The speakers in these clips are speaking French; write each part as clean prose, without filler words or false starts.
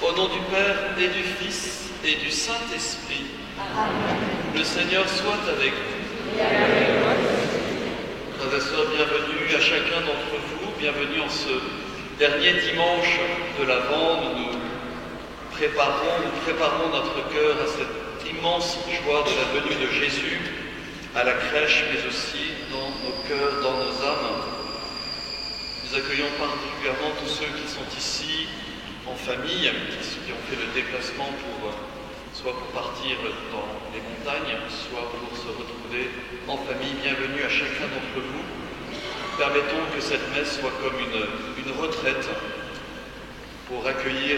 Au nom du Père et du Fils et du Saint-Esprit. Amen. Le Seigneur soit avec vous. Et avec votre Frères et sœurs, bienvenue à chacun d'entre vous. Bienvenue en ce dernier dimanche de l'Avent. Nous préparons notre cœur à cette immense joie de la venue de Jésus à la crèche, mais aussi dans nos cœurs, dans nos âmes. Nous accueillons particulièrement tous ceux qui sont ici en famille, qui ont fait le déplacement soit pour partir dans les montagnes, soit pour se retrouver en famille. Bienvenue à chacun d'entre vous. Permettons que cette messe soit comme une retraite pour accueillir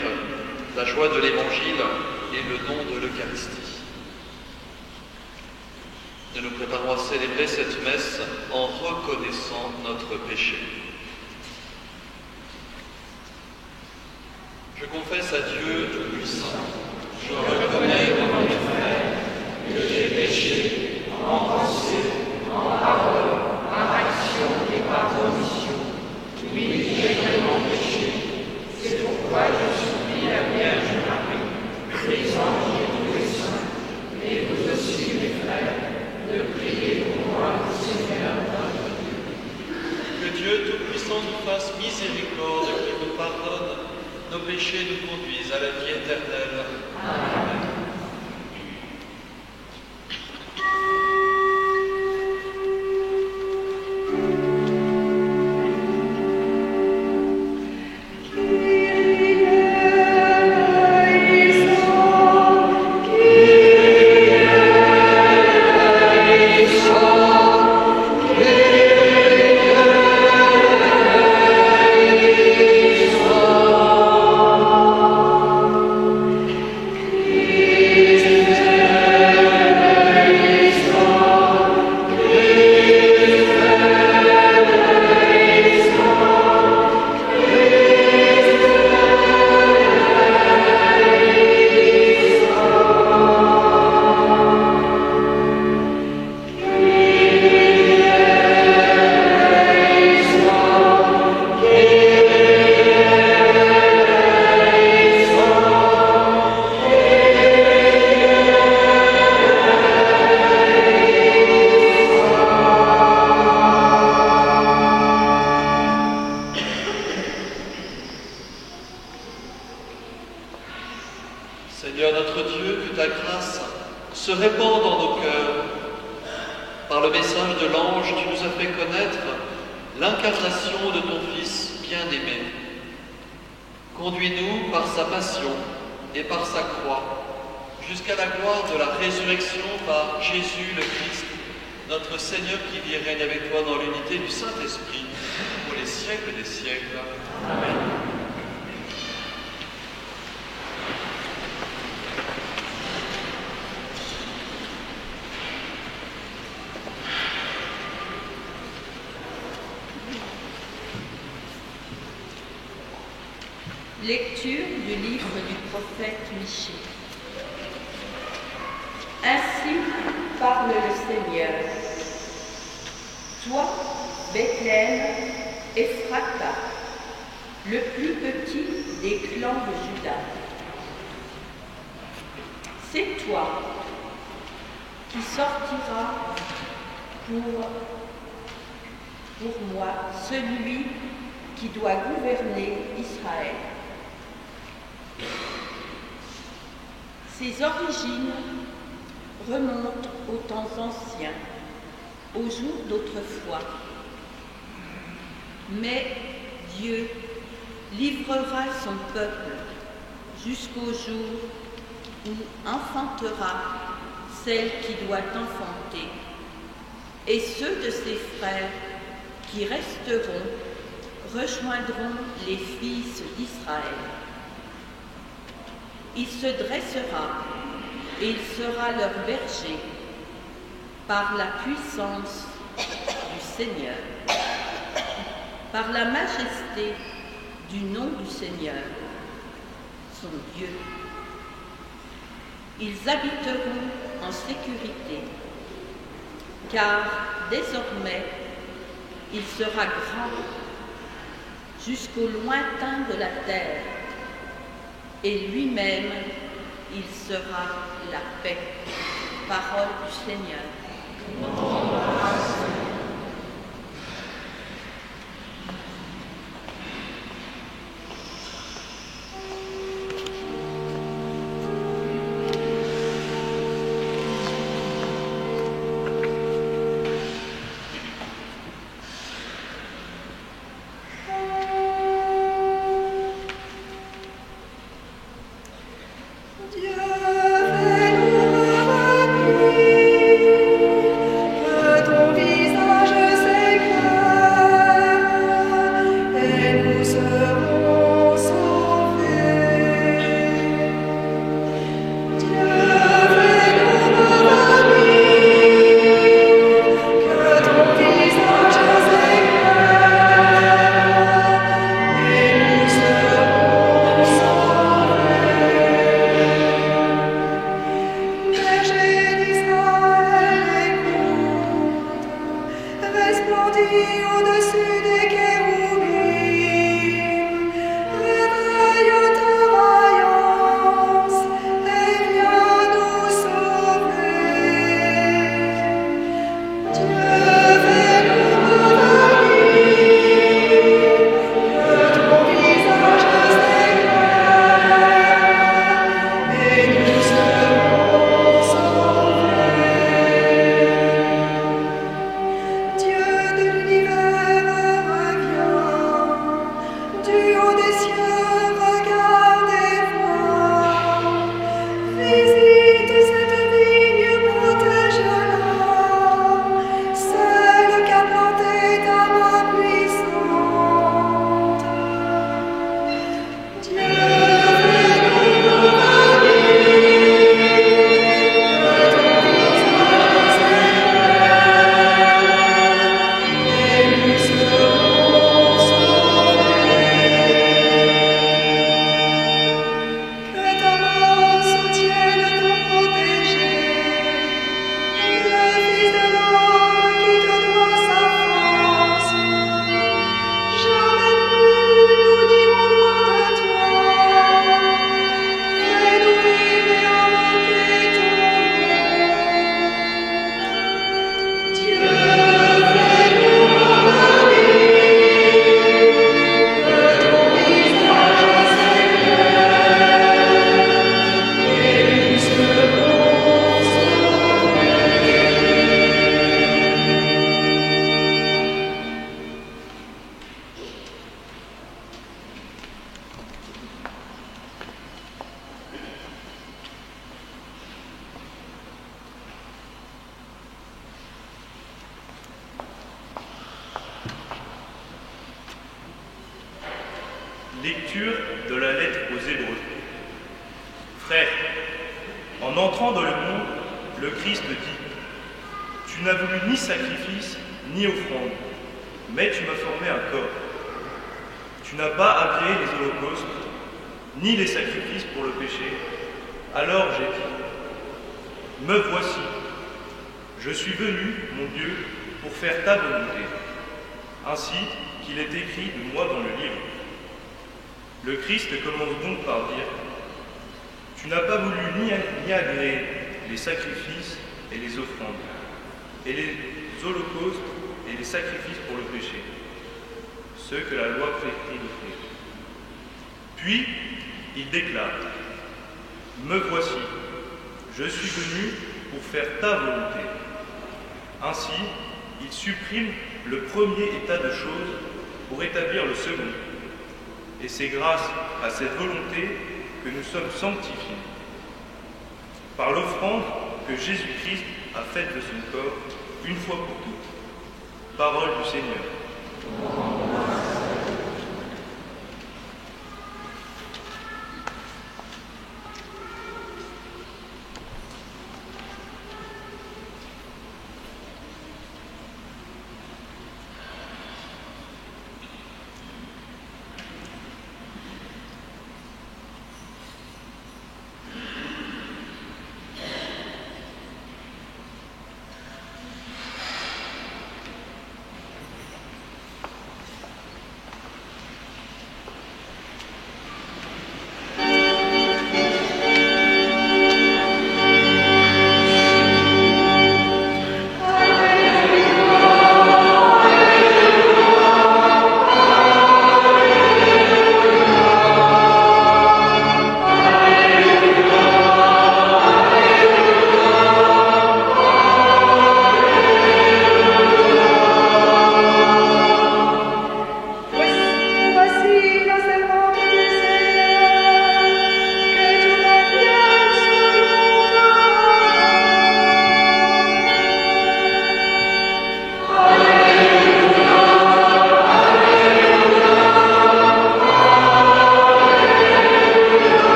la joie de l'Évangile et le don de l'Eucharistie. Nous nous préparons à célébrer cette messe en reconnaissant notre péché. Je confesse à Dieu Tout-Puissant. Je reconnais devant mes frères que j'ai péché en pensée, en parole, par action et par omission. Oui, j'ai vraiment péché. C'est pourquoi je supplie la Vierge Marie, les anges et tous les saints, et vous aussi, mes frères, de prier pour moi, Seigneur notre Dieu. Que Dieu Tout-Puissant nous fasse miséricorde, qu'il nous pardonne nos péchés, nous conduisent à la vie éternelle. Amen. Seigneur notre Dieu, que ta grâce se répande dans nos cœurs. Par le message de l'ange, tu nous as fait connaître l'incarnation de ton Fils bien-aimé. Conduis-nous par sa passion et par sa croix, jusqu'à la gloire de la résurrection par Jésus le Christ, notre Seigneur qui vit et règne avec toi dans l'unité du Saint-Esprit, pour les siècles des siècles. Amen. Lecture du livre du prophète Michée. Ainsi parle le Seigneur. Toi, Bethléem, Ephrata, le plus petit des clans de Juda. C'est toi qui sortira pour moi celui qui doit gouverner Israël. Ses origines remontent aux temps anciens, aux jours d'autrefois. Mais Dieu livrera son peuple jusqu'au jour où enfantera celle qui doit enfanter, et ceux de ses frères qui resteront rejoindront les fils d'Israël. Il se dressera et il sera leur berger par la puissance du Seigneur, par la majesté du nom du Seigneur, son Dieu. Ils habiteront en sécurité, car désormais il sera grand jusqu'au lointain de la terre. et lui-même, il sera la paix. Parole du Seigneur. Lecture de la lettre aux Hébreux. Frères, en entrant dans le monde, le Christ dit : Tu n'as voulu ni sacrifice, ni offrande, mais tu m'as formé un corps. Tu n'as pas agréé les holocaustes, ni les sacrifices pour le péché. Alors j'ai dit : Me voici, je suis venu, mon Dieu, pour faire ta volonté. Ainsi qu'il est écrit de moi dans le livre. Le Christ commence donc par dire : Tu n'as pas voulu ni agréer les sacrifices et les offrandes, et les holocaustes et les sacrifices pour le péché, ceux que la loi prescrit d'offrir. Puis, il déclare : Me voici, je suis venu pour faire ta volonté. Ainsi, il supprime le premier état de choses pour établir le second. Et c'est grâce à cette volonté que nous sommes sanctifiés, par l'offrande que Jésus-Christ a faite de son corps, une fois pour toutes. Parole du Seigneur.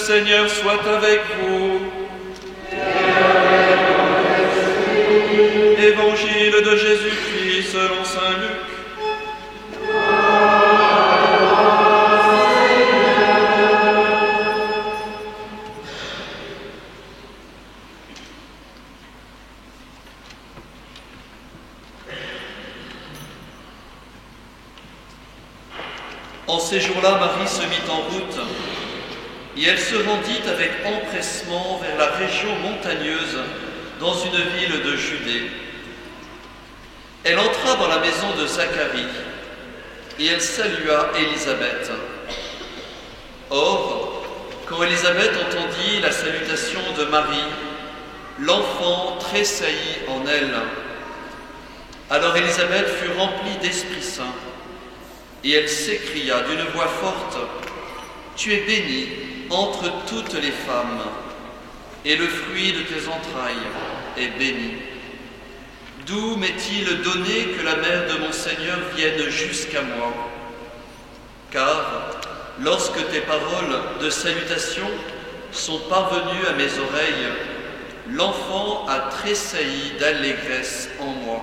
Seigneur soit avec vous. Évangile de Jésus-Christ selon saint Luc. En ces jours-là, Marie se mit en route, et elle se rendit avec empressement vers la région montagneuse, dans une ville de Judée. Elle entra dans la maison de Zacharie, et elle salua Élisabeth. Or, quand Élisabeth entendit la salutation de Marie, l'enfant tressaillit en elle. Alors Élisabeth fut remplie d'Esprit Saint, et elle s'écria d'une voix forte, « Tu es bénie entre toutes les femmes, et le fruit de tes entrailles est béni. D'où m'est-il donné que la mère de mon Seigneur vienne jusqu'à moi? Car lorsque tes paroles de salutation sont parvenues à mes oreilles, l'enfant a tressailli d'allégresse en moi.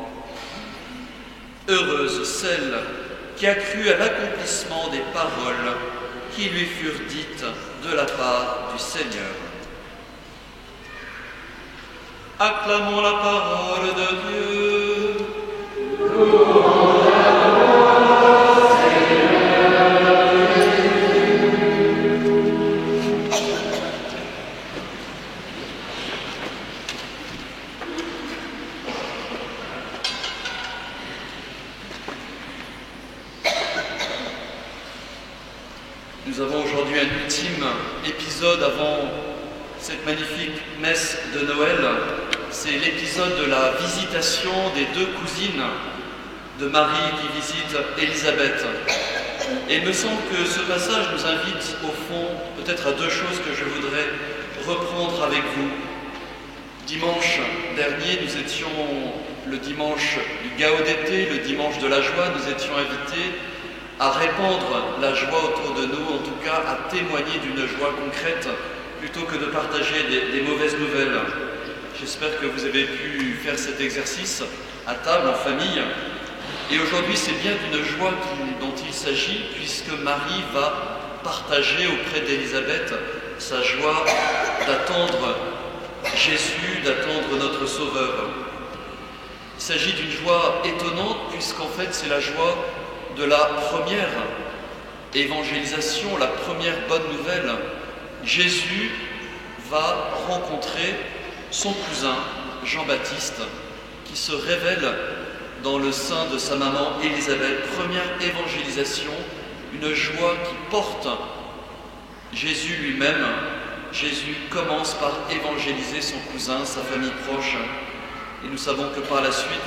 Heureuse celle qui a cru à l'accomplissement des paroles qui lui furent dites de la part du Seigneur. » Acclamons la parole de Dieu. Louange à toi, Seigneur Jésus. Nous avons aujourd'hui un ultime épisode avant cette magnifique messe de Noël. C'est l'épisode de la visitation des deux cousines de Marie qui visitent Élisabeth. Et il me semble que ce passage nous invite au fond peut-être à deux choses que je voudrais reprendre avec vous. Dimanche dernier, nous étions le dimanche du Gaudete, le dimanche de la joie, nous étions invités à répandre la joie autour de nous, en tout cas à témoigner d'une joie concrète, plutôt que de partager des mauvaises nouvelles. J'espère que vous avez pu faire cet exercice à table, en famille. Et aujourd'hui, c'est bien d'une joie dont il s'agit, puisque Marie va partager auprès d'Élisabeth sa joie d'attendre Jésus, d'attendre notre Sauveur. Il s'agit d'une joie étonnante, puisqu'en fait, c'est la joie de la première évangélisation, la première bonne nouvelle. Jésus va rencontrer son cousin Jean-Baptiste qui se révèle dans le sein de sa maman Élisabeth. Première évangélisation, une joie qui porte Jésus lui-même. Jésus commence par évangéliser son cousin, sa famille proche. Et nous savons que par la suite,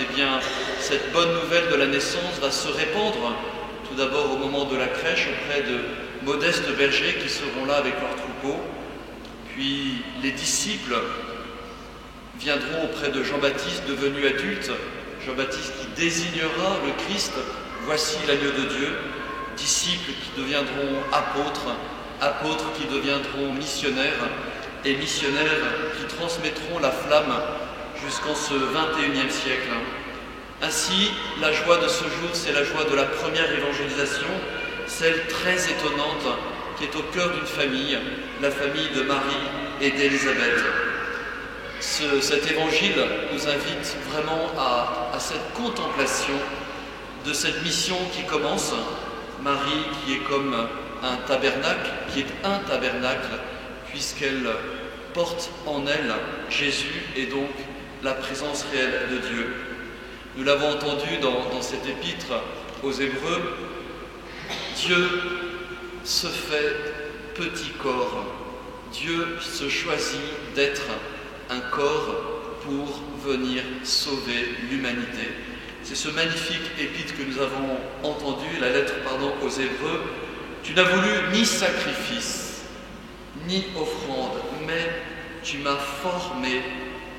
cette bonne nouvelle de la naissance va se répandre tout d'abord au moment de la crèche auprès de modestes bergers qui seront là avec leurs troupeaux. Puis les disciples viendront auprès de Jean-Baptiste devenu adulte, Jean-Baptiste qui désignera le Christ, voici l'agneau de Dieu, disciples qui deviendront apôtres, apôtres qui deviendront missionnaires, et missionnaires qui transmettront la flamme jusqu'en ce 21e siècle. Ainsi, la joie de ce jour, c'est la joie de la première évangélisation, celle très étonnante qui est au cœur d'une famille, la famille de Marie et d'Élisabeth. Cet évangile nous invite vraiment à cette contemplation de cette mission qui commence. Marie qui est comme un tabernacle, qui est un tabernacle, puisqu'elle porte en elle Jésus et donc la présence réelle de Dieu. Nous l'avons entendu dans cet épître aux Hébreux, Dieu se fait petit corps, Dieu se choisit d'être un corps pour venir sauver l'humanité. C'est ce magnifique épître que nous avons entendu, la lettre aux Hébreux. Tu n'as voulu ni sacrifice, ni offrande, mais tu m'as formé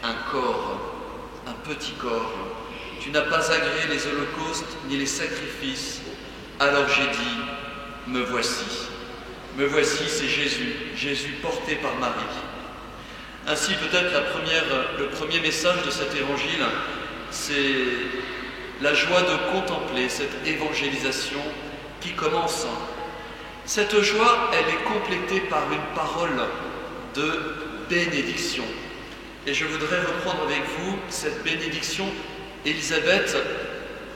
un corps, un petit corps. Tu n'as pas agréé les holocaustes ni les sacrifices. Alors j'ai dit, me voici. Me voici, c'est Jésus, Jésus porté par Marie. Ainsi peut-être le premier message de cet évangile, c'est la joie de contempler cette évangélisation qui commence. Cette joie, elle est complétée par une parole de bénédiction. Et je voudrais reprendre avec vous cette bénédiction, Élisabeth,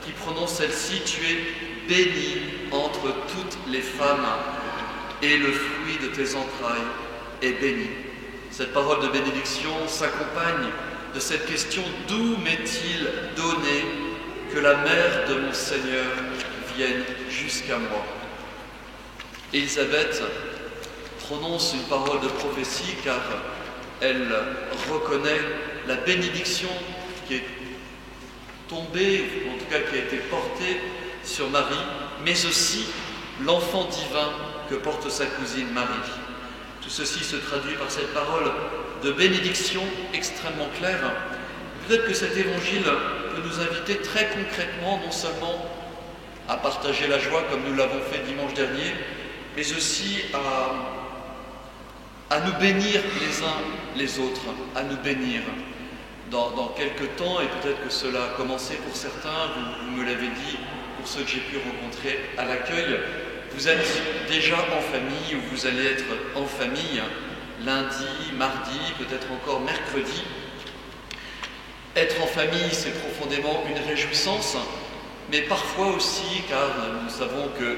qui prononce celle-ci, « Tu es bénie entre toutes les femmes, et le fruit de tes entrailles est béni. » Cette parole de bénédiction s'accompagne de cette question « D'où m'est-il donné que la mère de mon Seigneur vienne jusqu'à moi ?» Élisabeth prononce une parole de prophétie car elle reconnaît la bénédiction qui est tombée, ou en tout cas qui a été portée sur Marie, mais aussi l'enfant divin que porte sa cousine Marie. Tout ceci se traduit par cette parole de bénédiction extrêmement claire. Peut-être que cet évangile peut nous inviter très concrètement, non seulement à partager la joie comme nous l'avons fait dimanche dernier, mais aussi à nous bénir les uns les autres, à nous bénir. Dans quelques temps, et peut-être que cela a commencé pour certains, vous me l'avez dit, pour ceux que j'ai pu rencontrer à l'accueil, vous êtes déjà en famille ou vous allez être en famille lundi, mardi, peut-être encore mercredi. Être en famille, c'est profondément une réjouissance, mais parfois aussi, car nous savons que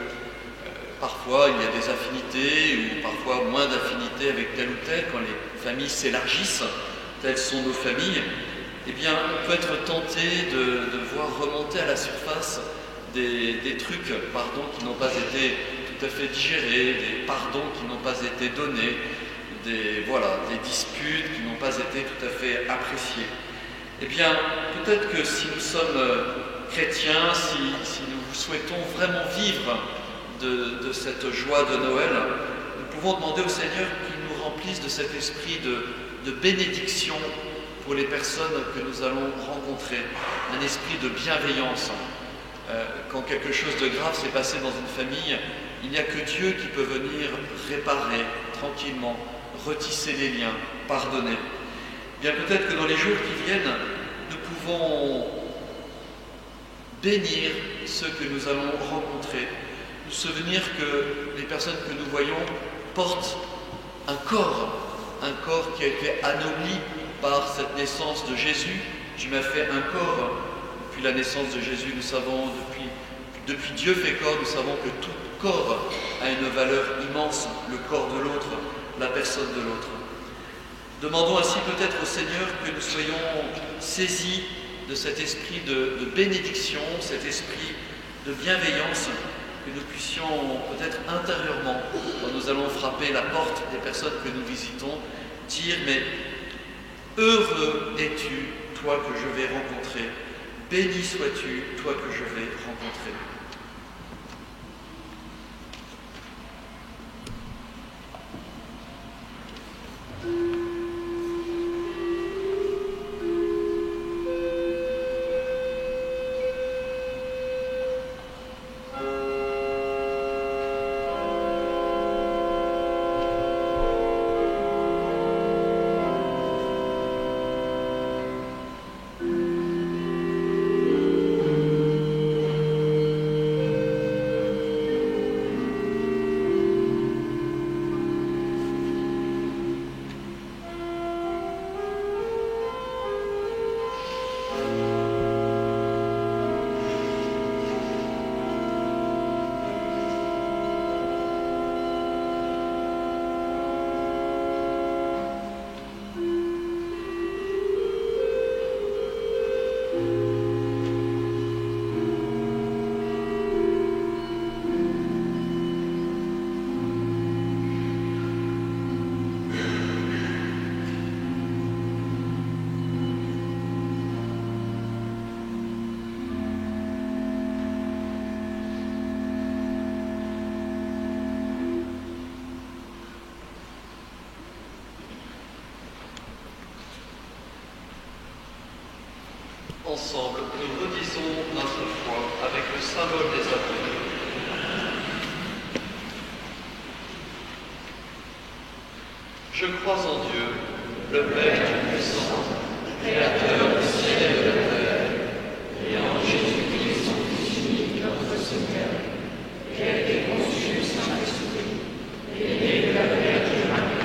parfois il y a des affinités ou parfois moins d'affinités avec tel ou tel, quand les familles s'élargissent, telles sont nos familles, eh bien on peut être tenté de voir remonter à la surface des trucs, qui n'ont pas été tout à fait digérés, des pardons qui n'ont pas été donnés, des disputes qui n'ont pas été tout à fait appréciées. Eh bien, peut-être que si nous sommes chrétiens, si nous souhaitons vraiment vivre de cette joie de Noël, nous pouvons demander au Seigneur qu'il nous remplisse de cet esprit de bénédiction pour les personnes que nous allons rencontrer, un esprit de bienveillance. Quand quelque chose de grave s'est passé dans une famille, il n'y a que Dieu qui peut venir réparer tranquillement, retisser les liens, pardonner. Bien peut-être que dans les jours qui viennent, nous pouvons bénir ceux que nous allons rencontrer, nous souvenir que les personnes que nous voyons portent un corps qui a été anobli par cette naissance de Jésus. Tu m'as fait un corps. Depuis la naissance de Jésus, nous savons, depuis Dieu fait corps, nous savons que tout corps a une valeur immense, le corps de l'autre, la personne de l'autre. Demandons ainsi peut-être au Seigneur que nous soyons saisis de cet esprit de bénédiction, cet esprit de bienveillance, que nous puissions peut-être intérieurement, quand nous allons frapper la porte des personnes que nous visitons, dire « Mais heureux es-tu, toi que je vais rencontrer, béni sois-tu, toi que je vais rencontrer. » Ensemble, nous redisons notre foi avec le symbole des apôtres. Je crois en Dieu, le Père Tout-Puissant, Créateur du ciel et de la terre, et en Jésus-Christ, son Fils unique, notre Seigneur, qui a été conçu du Saint-Esprit, et né de la Vierge Marie,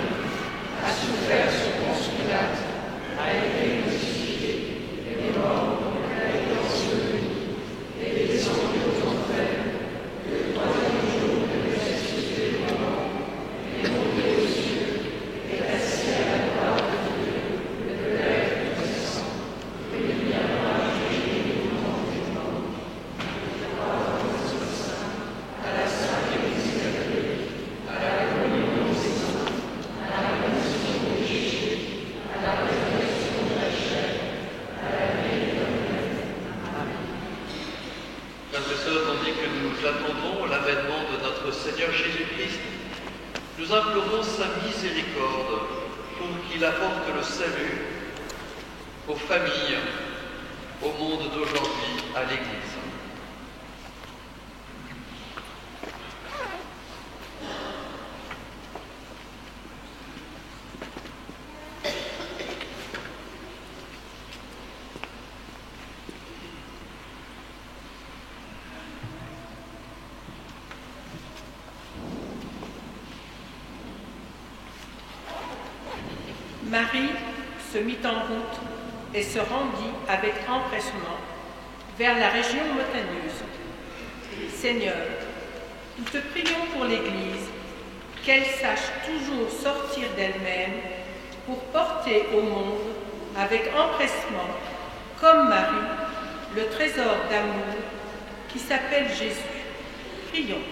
a souffert sous Ponce Pilate, a été crucifié, est mort, a été enseveli, et descendu aux enfers, le troisième jour est ressuscité des morts, est monté aux cieux, est assis à la droite de Dieu, le Père Tout-Puissant, et il viendra juger les vivants et les morts. Je crois au Esprit Saint, à la Sainte Église catholique, à la communion des saints, à la rémission des péchés, à la résurrection de la chair, à la vie éternelle. Amen. Frères et sœurs, tandis que nous attendons l'avènement de notre Seigneur Jésus-Christ, nous implorons sa miséricorde pour qu'il apporte le salut aux familles, au monde d'aujourd'hui, à l'Église. Marie se mit en route et se rendit avec empressement vers la région montagneuse. Seigneur, nous te prions pour l'Église, qu'elle sache toujours sortir d'elle-même pour porter au monde avec empressement, comme Marie, le trésor d'amour qui s'appelle Jésus. Prions.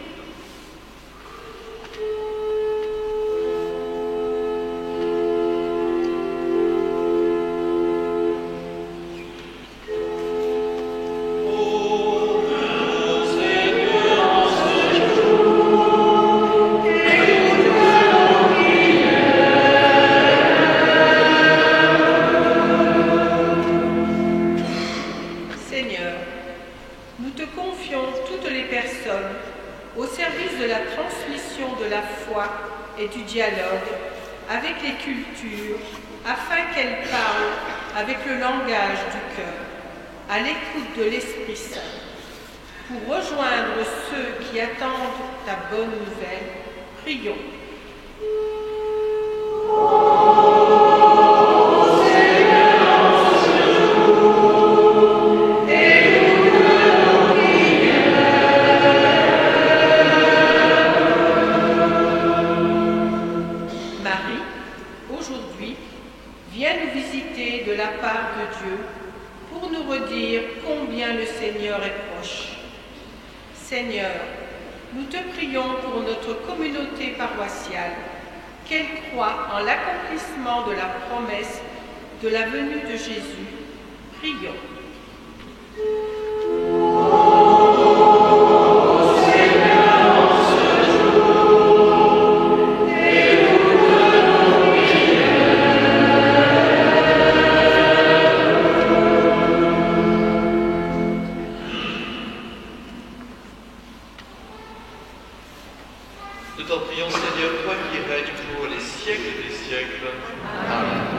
Au service de la transmission de la foi et du dialogue avec les cultures, afin qu'elles parlent avec le langage du cœur, à l'écoute de l'Esprit Saint, pour rejoindre ceux qui attendent ta bonne nouvelle. Prions. Seigneur, nous te prions pour notre communauté paroissiale, qu'elle croie en l'accomplissement de la promesse de la venue de Jésus. Prions. Nous t'en prions, Seigneur, toi qui règnes pour les siècles des siècles. Amen.